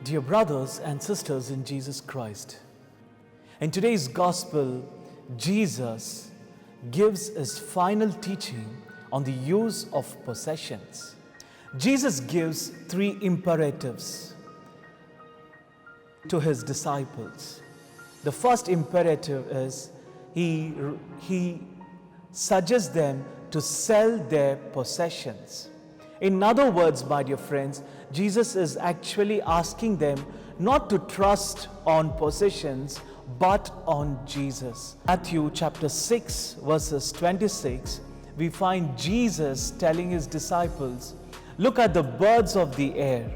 Dear brothers and sisters in Jesus Christ, in today's gospel, Jesus gives his final teaching on the use of possessions. Jesus gives three imperatives to his disciples. The first imperative is he suggests them to sell their possessions. In other words, my dear friends, Jesus is actually asking them not to trust on possessions but on Jesus. Matthew chapter 6 verses 26, we find Jesus telling his disciples, "Look at the birds of the air.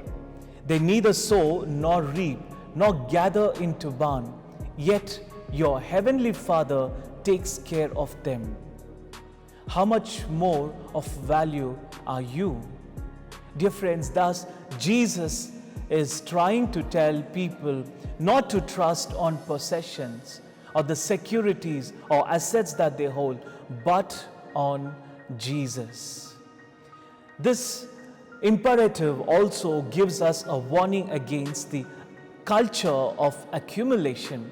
They neither sow nor reap nor gather into barn, yet your heavenly Father takes care of them. How much more of value are you?" Dear friends, thus Jesus is trying to tell people not to trust on possessions or the securities or assets that they hold, but on Jesus. This imperative also gives us a warning against the culture of accumulation.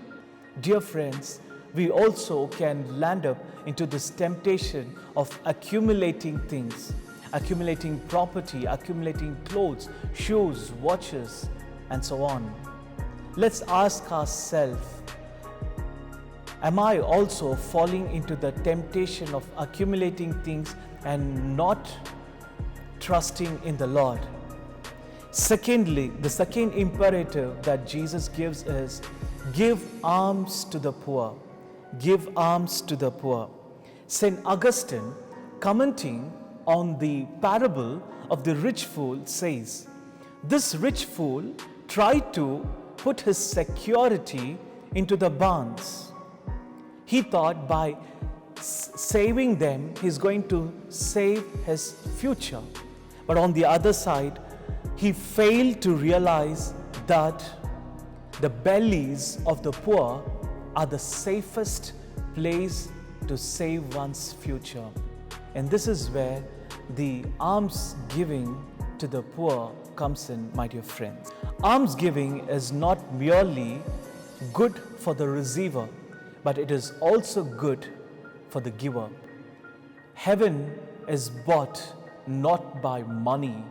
Dear friends, we also can land up into this temptation of accumulating things, accumulating property, accumulating clothes, shoes, watches, and so on. Let's ask ourselves, am I also falling into the temptation of accumulating things and not trusting in the Lord? Secondly, the second imperative that Jesus gives is give alms to the poor. Give alms to the poor. St. Augustine, commenting on the parable of the rich fool, says, "This rich fool tried to put his security into the barns. He thought by saving them, he's going to save his future. But on the other side, he failed to realize that the bellies of the poor are the safest place to save one's future." And this is where the alms giving to the poor comes in, my dear friends. Alms giving is not merely good for the receiver, but it is also good for the giver. Heaven is bought not by money,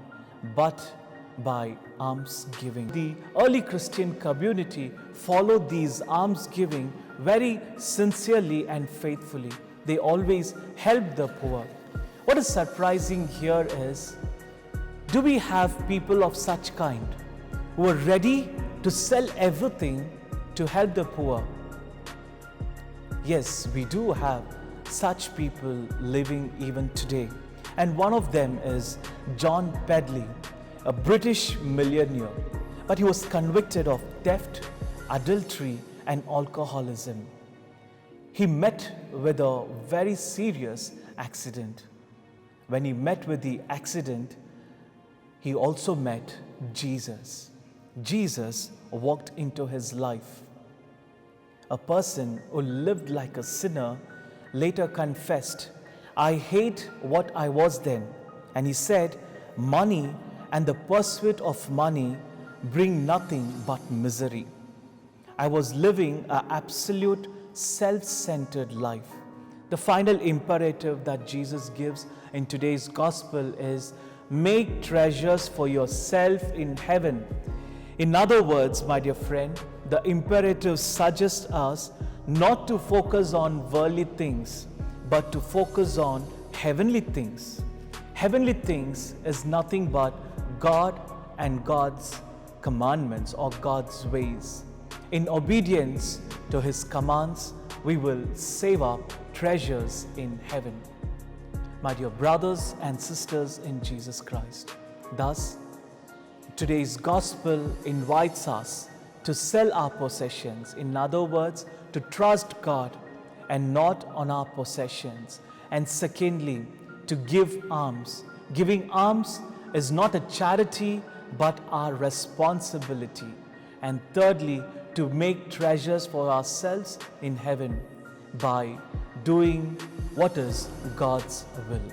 but by alms giving. The early Christian community followed these alms giving very sincerely and faithfully. They always helped the poor. What is surprising here is, do we have people of such kind who are ready to sell everything to help the poor? Yes, we do have such people living even today. And one of them is John Pedley, a British millionaire. But he was convicted of theft, adultery, and alcoholism. He met with a very serious accident. When he met with the accident, he also met Jesus. Jesus walked into his life. A person who lived like a sinner later confessed, "I hate what I was then." And he said, "Money and the pursuit of money bring nothing but misery. I was living an absolute self-centered life." The final imperative that Jesus gives in today's gospel is make treasures for yourself in heaven. In other words, my dear friend, the imperative suggests us not to focus on worldly things, but to focus on heavenly things. Heavenly things is nothing but God and God's commandments or God's ways. In obedience to His commands, we will save up treasures in heaven. My dear brothers and sisters in Jesus Christ, thus, today's gospel invites us to sell our possessions. In other words, to trust God and not on our possessions. And secondly, to give alms. Giving alms is not a charity, but our responsibility. And thirdly, to make treasures for ourselves in heaven by doing what is God's will.